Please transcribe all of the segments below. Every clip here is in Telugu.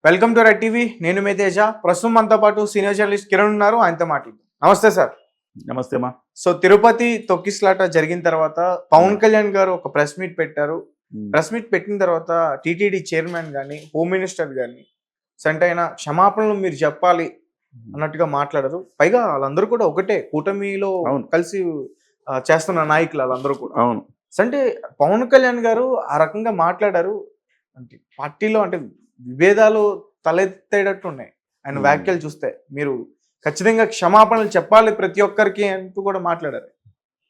Welcome to red TV. నేను మీ తేజ. ప్రస్తుతం మనతో పాటు సీనియర్ జర్నలిస్ట్ కిరణ్ ఉన్నారు. ఆయనతో మాట్లాడుతాం. నమస్తే సార్. నమస్తే మా. సో తిరుపతి తొక్కిస్లాట జరిగిన తర్వాత పవన్ కళ్యాణ్ గారు ఒక ప్రెస్ మీట్ పెట్టారు. ప్రెస్ మీట్ పెట్టిన తర్వాత టీటీడీ చైర్మన్ కానీ హోమ్ మినిస్టర్ కానీ సెంట్ అయిన క్షమాపణలు మీరు చెప్పాలి అన్నట్టుగా మాట్లాడారు. పైగా వాళ్ళందరూ కూడా ఒకటే కూటమిలో కలిసి చేస్తున్న నాయకులు వాళ్ళందరూ కూడా. అవును. అంటే పవన్ కళ్యాణ్ గారు ఆ రకంగా మాట్లాడారు. అంటే పార్టీలో అంటే విభేదాలు తలెత్తేటట్టు ఉన్నాయి ఆయన వ్యాఖ్యలు చూస్తే. మీరు ఖచ్చితంగా క్షమాపణలు చెప్పాలి ప్రతి ఒక్కరికి అంటూ కూడా మాట్లాడారు.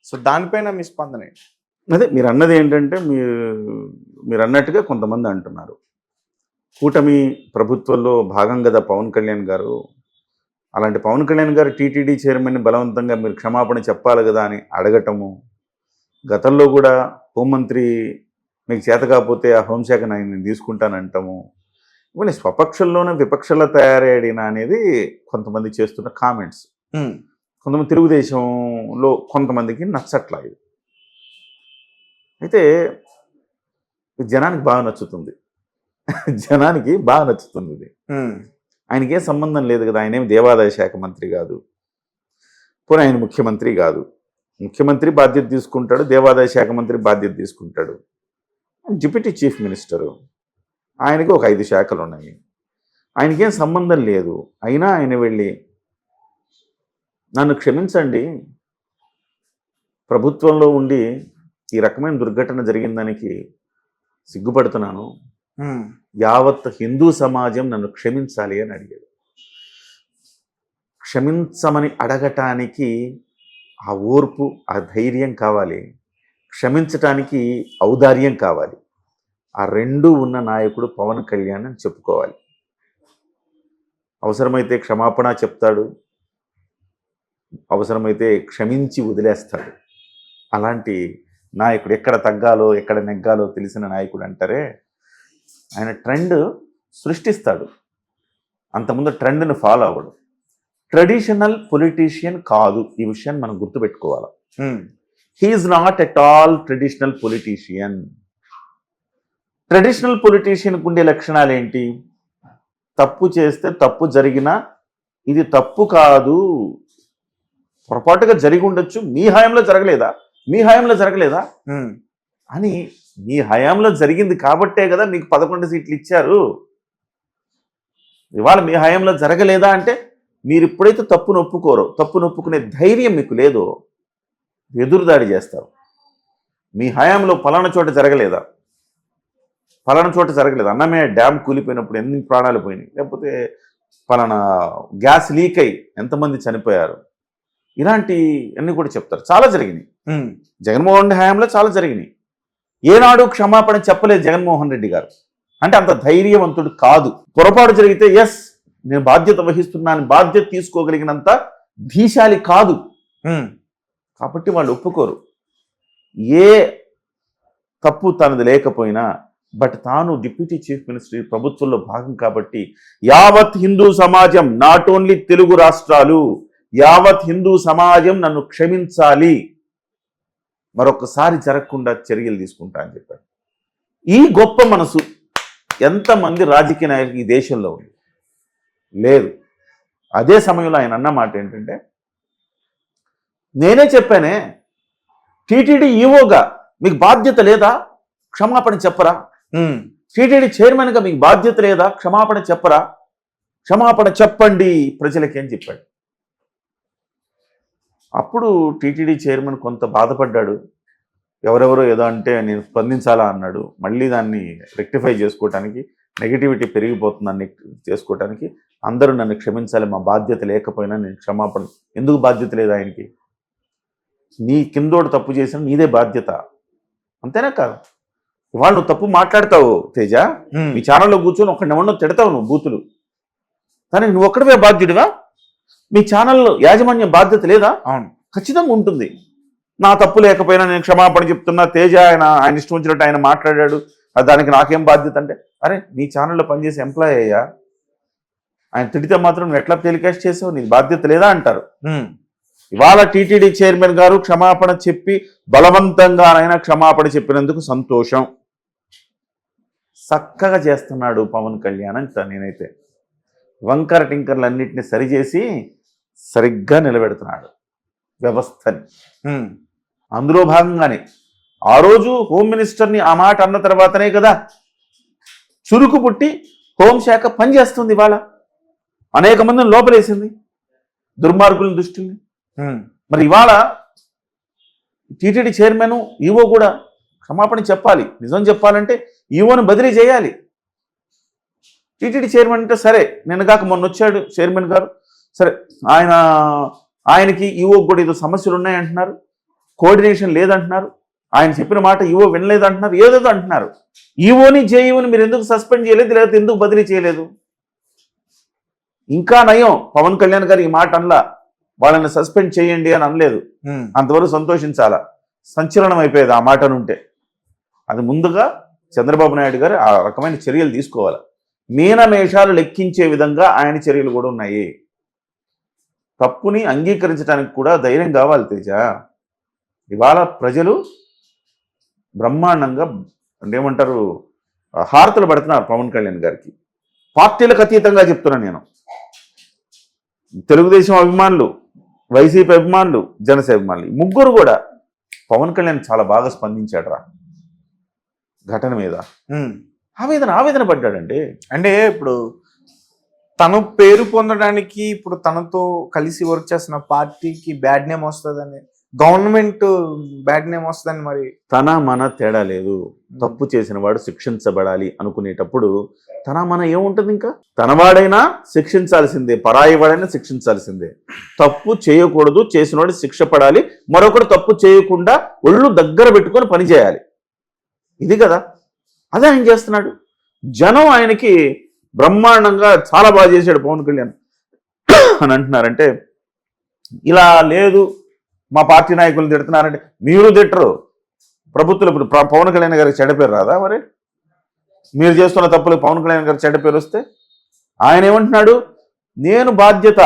సో దానిపైన మీ స్పందన ఏంటి? అదే మీరు అన్నది ఏంటంటే మీరు అన్నట్టుగా కొంతమంది అంటున్నారు కూటమి ప్రభుత్వంలో భాగం కదా పవన్ కళ్యాణ్ గారు. అలాంటి పవన్ కళ్యాణ్ గారు టీటీడీ చైర్మన్ బలవంతంగా మీరు క్షమాపణ చెప్పాలి కదా అని అడగటము. గతంలో కూడా హోంమంత్రి మీకు చేత కాకపోతే ఆ హోంశాఖ నేను తీసుకుంటానంటాము. ఇవన్నీ స్వపక్షంలోనే విపక్షంలో తయారయ్యాడిన అనేది కొంతమంది చేస్తున్న కామెంట్స్. కొంతమంది తెలుగుదేశంలో కొంతమందికి నచ్చట్లా ఇది. అయితే జనానికి బాగా నచ్చుతుంది. జనానికి బాగా నచ్చుతుంది ఇది. ఆయనకే సంబంధం లేదు కదా. ఆయనేమి దేవాదాయ శాఖ మంత్రి కాదు, పోనీ ఆయన ముఖ్యమంత్రి కాదు. ముఖ్యమంత్రి బాధ్యత తీసుకుంటాడు, దేవాదాయ శాఖ మంత్రి బాధ్యత తీసుకుంటాడు. డిప్యూటీ చీఫ్ మినిస్టరు, ఆయనకి ఒక 5 శాఖలు ఉన్నాయి. ఆయనకేం సంబంధం లేదు. అయినా ఆయన వెళ్ళి నన్ను క్షమించండి, ప్రభుత్వంలో ఉండి ఈ రకమైన దుర్ఘటన జరిగిన దానికి సిగ్గుపడుతున్నాను, యావత్ హిందూ సమాజం నన్ను క్షమించాలి అని అడిగాడు. క్షమించమని అడగటానికి ఆ ఓర్పు, ఆ ధైర్యం కావాలి. క్షమించటానికి ఔదార్యం కావాలి. ఆ రెండూ ఉన్న నాయకుడు పవన్ కళ్యాణ్ అని చెప్పుకోవాలి. అవసరమైతే క్షమాపణ చెప్తాడు, అవసరమైతే క్షమించి వదిలేస్తాడు. అలాంటి నాయకుడు, ఎక్కడ తగ్గాలో ఎక్కడ నెగ్గాలో తెలిసిన నాయకుడు అంటారే. ఆయన ట్రెండ్ సృష్టిస్తాడు, అంతకుముందు ట్రెండ్ని ఫాలో అవ్వడు. ట్రెడిషనల్ పొలిటీషియన్ కాదు, ఈ విషయాన్ని మనం గుర్తుపెట్టుకోవాలి. He is not at all traditional politician. Traditional పొలిటీషియన్కి ఉండే లక్షణాలు ఏంటి? తప్పు చేస్తే తప్పు జరిగినా ఇది తప్పు కాదు, పొరపాటుగా జరిగి ఉండొచ్చు, మీ హయాంలో జరగలేదా, మీ హయాంలో జరగలేదా అని. మీ హయాంలో జరిగింది కాబట్టే కదా మీకు 11 సీట్లు ఇచ్చారు. ఇవాళ మీ హయాంలో జరగలేదా అంటే మీరు ఎప్పుడైతే తప్పును ఒప్పుకోరో, తప్పును ఒప్పుకునే ధైర్యం మీకు లేదో ఎదురుదాడి చేస్తారు. మీ హయాంలో పలానా చోట జరగలేదా, పలానా చోట జరగలేదు, అన్నమయ్య డ్యామ్ కూలిపోయినప్పుడు ఎన్ని ప్రాణాలు పోయినాయి, లేకపోతే పలానా గ్యాస్ లీక్ అయ్యి ఎంతమంది చనిపోయారు, ఇలాంటి అన్నీ కూడా చెప్తారు. చాలా జరిగినాయి. జగన్మోహన్ రెడ్డి హయాంలో చాలా జరిగినాయి. ఏనాడు క్షమాపణ చెప్పలేదు జగన్మోహన్ రెడ్డి గారు. అంటే అంత ధైర్యవంతుడు కాదు. పొరపాటు జరిగితే ఎస్ నేను బాధ్యత వహిస్తున్నాను, బాధ్యత తీసుకోగలిగినంత ధీశాలి కాదు. కాబట్టి వాళ్ళు ఒప్పుకోరు. ఏ తప్పు తనది లేకపోయినా, బట్ తాను డిప్యూటీ చీఫ్ మినిస్టర్ ప్రభుత్వంలో భాగం కాబట్టి యావత్ హిందూ సమాజం, నాట్ ఓన్లీ తెలుగు రాష్ట్రాలు, యావత్ హిందూ సమాజం నన్ను క్షమించాలి, మరొకసారి జరగకుండా చర్యలు తీసుకుంటా అని చెప్పాడు. ఈ గొప్ప మనసు ఎంతమంది రాజకీయ నాయకులు ఈ దేశంలో ఉంది? లేదు. అదే సమయంలో ఆయన అన్న మాట ఏంటంటే, నేనే చెప్పానే టీటీడీ ఈవోగా మీకు బాధ్యత లేదా, క్షమాపణ చెప్పరా? టీటీడీ చైర్మన్గా మీకు బాధ్యత లేదా, క్షమాపణ చెప్పరా? క్షమాపణ చెప్పండి ప్రజలకి అని చెప్పాడు. అప్పుడు టీటీడీ చైర్మన్ కొంత బాధపడ్డాడు. ఎవరెవరో ఏదో అంటే నేను స్పందించాలా అన్నాడు. మళ్ళీ దాన్ని రెక్టిఫై చేసుకోవటానికి, నెగిటివిటీ పెరిగిపోతుందని చేసుకోవటానికి అందరూ నన్ను క్షమించాలి, మా బాధ్యత లేకపోయినా నేను క్షమాపణ. ఎందుకు బాధ్యత లేదు ఆయనకి? నీ కిందోడు తప్పు చేసిన నీదే బాధ్యత, అంతేనా కాదు? ఇవాళ నువ్వు తప్పు మాట్లాడతావు తేజ, మీ ఛానల్లో కూర్చొని ఒకటి తిడతావు నువ్వు బూతులు, కానీ నువ్వు ఒక్కడవే బాధ్యుడివా? మీ ఛానల్లో యాజమాన్యం బాధ్యత లేదా? అవును, ఖచ్చితంగా ఉంటుంది. నా తప్పు లేకపోయినా నేను క్షమాపణ చెప్తున్నా, తేజ ఆయన ఇష్టం వచ్చినట్టు ఆయన మాట్లాడాడు, దానికి నాకేం బాధ్యత అంటే, అరే నీ ఛానల్లో పనిచేసే ఎంప్లాయీ అయ్యా, ఆయన తిడితే మాత్రం నువ్వు ఎట్లా టెలికాస్ట్ చేసావు, నీకు బాధ్యత లేదా అంటారు. ఇవాళ టీటీడీ చైర్మన్ గారు క్షమాపణ చెప్పి బలవంతంగానైనా క్షమాపణ చెప్పినందుకు సంతోషం. చక్కగా చేస్తున్నాడు పవన్ కళ్యాణ్ అంట. నేనైతే వంకర టింకర్లు అన్నింటినీ సరిచేసి సరిగ్గా నిలబెడుతున్నాడు వ్యవస్థని. అందులో భాగంగానే ఆ రోజు హోమ్ మినిస్టర్ని ఆ మాట అన్న తర్వాతనే కదా చురుకు పుట్టి హోంశాఖ పనిచేస్తుంది. ఇవాళ అనేక మందిని లోపలేసింది దుర్మార్గుల దృష్టిని. మరి ఇవాళ టీటీడీ చైర్మన్ ఈవో కూడా క్షమాపణ చెప్పాలి. నిజం చెప్పాలంటే ఈవోని బదిలీ చేయాలి. టీటీడీ చైర్మన్ అంటే సరే, నిన్న కాక మొన్న వచ్చాడు చైర్మన్ గారు, సరే ఆయనకి ఈవో కూడా ఏదో సమస్యలు ఉన్నాయంటున్నారు, కోఆర్డినేషన్ లేదంటున్నారు, ఆయన చెప్పిన మాట ఈవో వినలేదంటున్నారు, ఏదేదో అంటున్నారు. ఈవోని జేఈఓని మీరు ఎందుకు సస్పెండ్ చేయలేదు, లేకపోతే ఎందుకు బదిలీ చేయలేదు? ఇంకా నయం పవన్ కళ్యాణ్ గారు ఈ మాట అనలా, వాళ్ళని సస్పెండ్ చేయండి అని అనలేదు. అంతవరకు సంతోషించాలా, సంచలనం అయిపోయేది ఆ మాట నుంటే. అది ముందుగా చంద్రబాబు నాయుడు గారు ఆ రకమైన చర్యలు తీసుకోవాలి. మీనమేషాలు లెక్కించే విధంగా ఆయన చర్యలు కూడా ఉన్నాయి. తప్పుని అంగీకరించడానికి కూడా ధైర్యం కావాలి తేజ. ఇవాళ ప్రజలు బ్రహ్మాండంగా ఏమంటారు హారతలు పడుతున్నారు పవన్ కళ్యాణ్ గారికి. పార్టీలకు అతీతంగా చెప్తున్నాను నేను. తెలుగుదేశం అభిమానులు, వైసీపీ అభిమానులు, జనసేన అభిమానులు, ఈ ముగ్గురు కూడా పవన్ కళ్యాణ్ చాలా బాగా స్పందించాడు రా ఘటన మీద. ఆవేదన పడ్డాడండి. అంటే ఇప్పుడు తను పేరు పొందడానికి ఇప్పుడు తనతో కలిసి వర్క్ చేస్తున్న పార్టీకి బ్యాడ్ నేమ్ వస్తుందని, గవర్నమెంట్ బ్యాడ్ నేమ్ వస్తుందని, మరి తన మన తేడా లేదు. తప్పు చేసిన వాడు శిక్షించబడాలి అనుకునేటప్పుడు తన మన ఏముంటుంది? ఇంకా తనవాడైనా శిక్షించాల్సిందే, పరాయి వాడైనా శిక్షించాల్సిందే. తప్పు చేయకూడదు, చేసినవాడు శిక్ష పడాలి, మరొకరు తప్పు చేయకుండా ఒళ్ళు దగ్గర పెట్టుకొని పనిచేయాలి. ఇది కదా, అదే ఆయన చేస్తున్నాడు. జనం ఆయనకి బ్రహ్మాండంగా చాలా బాగా చేశాడు పవన్ కళ్యాణ్ అని అంటున్నారంటే, ఇలా లేదు మా పార్టీ నాయకులు తిడుతున్నారంటే మీరు తిట్టరు. ప్రభుత్వం ఇప్పుడు పవన్ కళ్యాణ్ గారికి చెడ్డ పేరు రాదా? మరి మీరు చేస్తున్న తప్పులు పవన్ కళ్యాణ్ గారికి చెడ్డ పేరు వస్తే ఆయన ఏమంటున్నాడు? నేను బాధ్యత,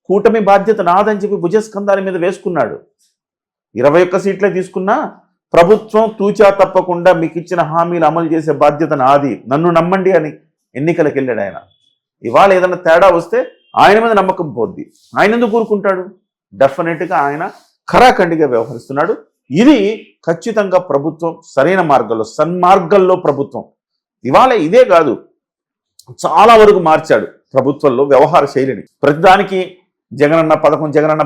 కూటమి బాధ్యత నాదని చెప్పి భుజస్కంధాల మీద వేసుకున్నాడు. 21 సీట్లే తీసుకున్నా ప్రభుత్వం తూచా తప్పకుండా మీకు ఇచ్చిన హామీలు అమలు చేసే బాధ్యత నాది, నన్ను నమ్మండి అని ఎన్నికలకు వెళ్ళాడు ఆయన. ఇవాళ ఏదైనా తేడా వస్తే ఆయన మీద నమ్మకం పోద్ది. ఆయన ఎందుకు కూరుకుంటాడు? డెఫినెట్గా ఆయన ఖరాఖండిగా వ్యవహరిస్తున్నాడు. ఇది ఖచ్చితంగా ప్రభుత్వం సరైన మార్గంలో, సన్మార్గంలో ప్రభుత్వం. ఇవాళ ఇదే కాదు, చాలా వరకు మార్చాడు ప్రభుత్వంలో వ్యవహార శైలిని. ప్రతిదానికి జగనన్న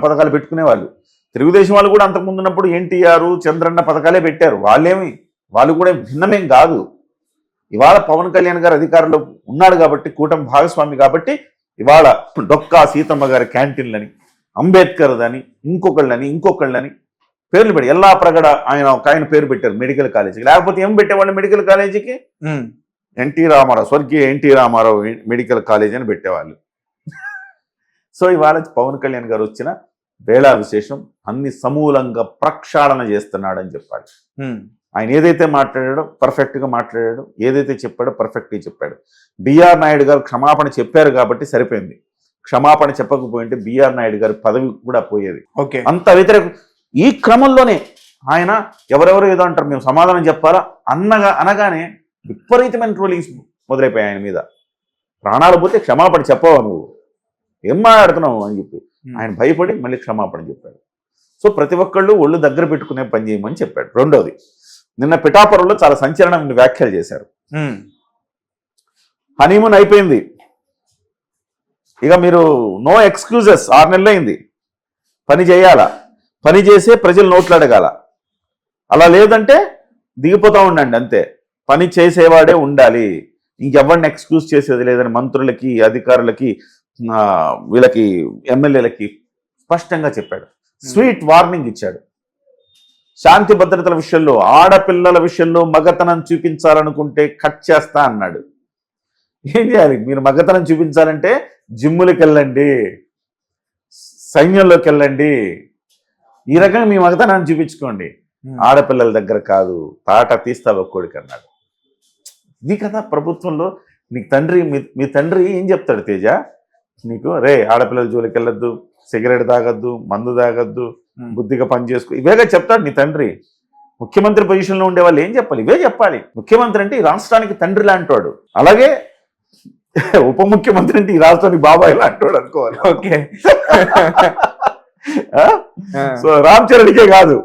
పథకాలు పెట్టుకునేవాళ్ళు. తెలుగుదేశం వాళ్ళు కూడా అంతకుముందు ఉన్నప్పుడు ఎన్టీఆర్, చంద్రన్న పథకాలే పెట్టారు. వాళ్ళు కూడా భిన్నమేం కాదు. ఇవాళ పవన్ కళ్యాణ్ గారు అధికారంలో ఉన్నాడు కాబట్టి, కూటమి భాగస్వామి కాబట్టి, ఇవాళ డొక్కా సీతమ్మ గారి క్యాంటీన్లని, అంబేద్కర్ అని, ఇంకొకళ్ళని పేర్లు పెట్టి ఎల్లా ప్రగడ ఆయన పేరు పెట్టారు మెడికల్ కాలేజీకి. లేకపోతే ఏం పెట్టేవాళ్ళు మెడికల్ కాలేజీకి? స్వర్గీయ ఎన్టీ రామారావు మెడికల్ కాలేజీ అని పెట్టేవాళ్ళు. సో ఇవాళ పవన్ కళ్యాణ్ గారు వచ్చిన వేళా విశేషం, అన్ని సమూలంగా ప్రక్షాళన చేస్తున్నాడని చెప్పాలి. ఆయన ఏదైతే మాట్లాడాడో పర్ఫెక్ట్గా మాట్లాడాడు, ఏదైతే చెప్పాడో పర్ఫెక్ట్గా చెప్పాడు. బిఆర్ నాయుడు గారు క్షమాపణ చెప్పారు కాబట్టి సరిపోయింది. క్షమాపణ చెప్పకపోయింటే బిఆర్ నాయుడు గారి పదవి కూడా పోయేది. ఓకే, అంత వ్యతిరేకం. ఈ క్రమంలోనే ఆయన ఎవరెవరు ఏదో అంటారు, మేము సమాధానం చెప్పాలా అనగానే విపరీతమైన ట్రోలింగ్స్ మొదలైపోయాయి ఆయన మీద. ప్రాణాలు పోతే క్షమాపణ చెప్పవా నువ్వు, ఏం మాట్లాడుతున్నావు అని చెప్పి ఆయన భయపడి మళ్ళీ క్షమాపణ చెప్పాడు. సో ప్రతి ఒక్కళ్ళు ఒళ్ళు దగ్గర పెట్టుకునే పని చేయమని చెప్పాడు. రెండోది, నిన్న పిఠాపురంలో చాలా సంచలనమైన వ్యాఖ్యలు చేశారు. హనీమూన్ అయిపోయింది, ఇక మీరు నో ఎక్స్క్యూజెస్, 6 నెలలు అయింది, పని చేయాలా, పని చేసే ప్రజలు నోట్లు అడగాల, అలా లేదంటే దిగిపోతూ ఉండండి అంతే, పని చేసేవాడే ఉండాలి, ఇంకెవరిని ఎక్స్క్యూజ్ చేసేది లేదని మంత్రులకి, అధికారులకి, వీళ్ళకి, ఎమ్మెల్యేలకి స్పష్టంగా చెప్పాడు. స్వీట్ వార్నింగ్ ఇచ్చాడు. శాంతి భద్రతల విషయంలో, ఆడపిల్లల విషయంలో మగతనం చూపించాలనుకుంటే కట్ చేస్తా అన్నాడు. ఏం చేయాలి? మీరు మగతనం చూపించాలంటే జిమ్ములకి వెళ్ళండి, సైన్యంలోకి వెళ్ళండి, ఈ రకంగా మీ మగతనాన్ని చూపించుకోండి, ఆడపిల్లల దగ్గర కాదు, తాట తీస్తావు ఒక్కోడికి అన్నాడు. ఇది కదా ప్రభుత్వంలో. నీకు తండ్రి, మీ తండ్రి ఏం చెప్తాడు తేజ నీకు? రే ఆడపిల్లల జోలికి వెళ్ళొద్దు, సిగరెట్ తాగొద్దు, మందు తాగొద్దు, బుద్ధిగా పని చేసుకో, ఇవేగా చెప్తాడు నీ తండ్రి. ముఖ్యమంత్రి పొజిషన్లో ఉండే వాళ్ళు ఏం చెప్పాలి? ఇవే చెప్పాలి. ముఖ్యమంత్రి అంటే ఈ రాష్ట్రానికి తండ్రి లాంటివాడు, అలాగే ఉప ముఖ్యమంత్రి అంటే ఈ రాష్ట్రానికి బాబాయ్ లాంటివాడు అనుకోవాలి. ఓకే. సో రామ్ చరణ్కే కాదు,